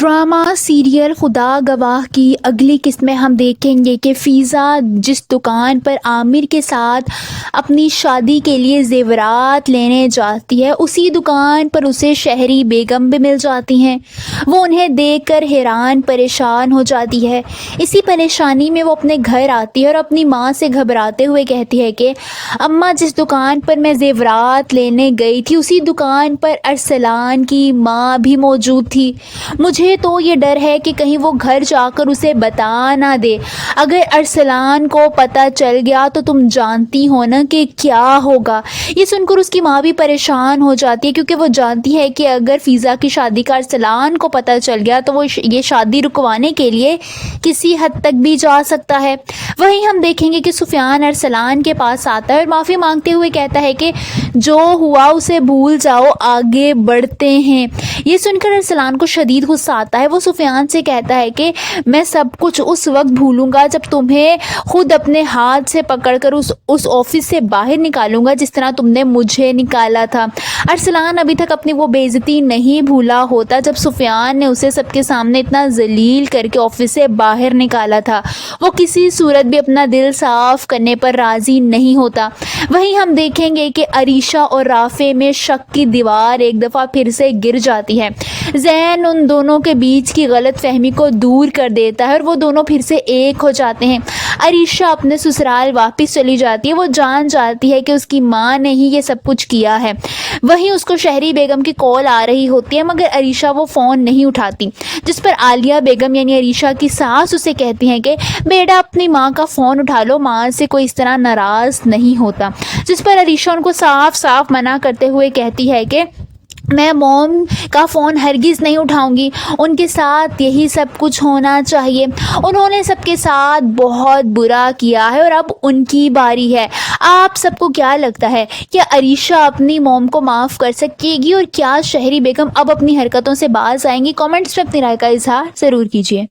Drama serial خدا گواہ کی اگلی قسط میں ہم دیکھیں گے کہ فیضا جس دکان پر عامر کے ساتھ اپنی شادی کے لیے زیورات لینے جاتی ہے، اسی دکان پر اسے شہری بیگم بھی مل جاتی ہیں۔ وہ انہیں دیکھ کر حیران پریشان ہو جاتی ہے۔ اسی پریشانی میں وہ اپنے گھر آتی ہے اور اپنی ماں سے گھبراتے ہوئے کہتی ہے کہ اماں، جس دکان پر میں زیورات لینے گئی تھی اسی دکان پر ارسلان کی ماں بھی موجود تھی۔ مجھے تو یہ ڈر ہے کہ کہیں وہ گھر جا کر اسے بتا نہ دے۔ اگر ارسلان کو پتہ چل گیا تو تم جانتی ہو نا کہ کیا ہوگا۔ یہ سن کر اس کی ماں بھی پریشان ہو جاتی ہے، کیونکہ وہ جانتی ہے کہ اگر فیضا کی شادی کا ارسلان کو پتہ چل گیا تو وہ یہ شادی رکوانے کے لیے کسی حد تک بھی جا سکتا ہے۔ وہیں ہم دیکھیں گے کہ سفیان ارسلان کے پاس آتا ہے اور معافی مانگتے ہوئے کہتا ہے کہ جو ہوا اسے بھول جاؤ، آگے بڑھتے ہیں۔ یہ سن کر ارسلان کو شدید غصہ آتا ہے۔ وہ سفیان سے کہتا ہے کہ میں سب کچھ اس وقت بھولوں گا جب تمہیں خود اپنے ہاتھ سے پکڑ کر اس آفس سے باہر نکالوں گا جس طرح تم نے مجھے نکالا تھا۔ ارسلان ابھی تک اپنی وہ بے عزتی نہیں بھولا ہوتا جب سفیان نے اسے سب کے سامنے اتنا ذلیل کر کے آفس سے باہر نکالا تھا۔ وہ کسی صورت بھی اپنا دل صاف کرنے پر راضی نہیں ہوتا۔ وہیں ہم دیکھیں گے کہ عریشہ اور رافع میں شک کی دیوار ایک دفعہ پھر سے گر جاتی ہے۔ زین ان دونوں کے بیچ کی غلط فہمی کو دور کر دیتا ہے اور وہ دونوں پھر سے ایک ہو جاتے ہیں۔ عریشہ اپنے سسرال واپس چلی جاتی ہے۔ وہ جان جاتی ہے کہ اس کی ماں نے ہی یہ سب کچھ کیا ہے۔ وہیں اس کو شہری بیگم کی کال آ رہی ہوتی ہے، مگر عریشہ وہ فون نہیں اٹھاتی، جس پر عالیہ بیگم یعنی عریشہ کی ساس اسے کہتی ہیں کہ بیٹا اپنی ماں کا فون اٹھا لو، ماں سے کوئی اس طرح ناراض نہیں ہوتا۔ جس پر عریشہ ان کو صاف صاف منع کرتے ہوئے کہتی ہے کہ میں موم کا فون ہرگز نہیں اٹھاؤں گی، ان کے ساتھ یہی سب کچھ ہونا چاہیے، انہوں نے سب کے ساتھ بہت برا کیا ہے اور اب ان کی باری ہے۔ آپ سب کو کیا لگتا ہے کہ عریشہ اپنی موم کو معاف کر سکے گی اور کیا شہری بیگم اب اپنی حرکتوں سے باز آئیں گی؟ کامنٹس میں اپنی رائے کا اظہار ضرور کیجیے۔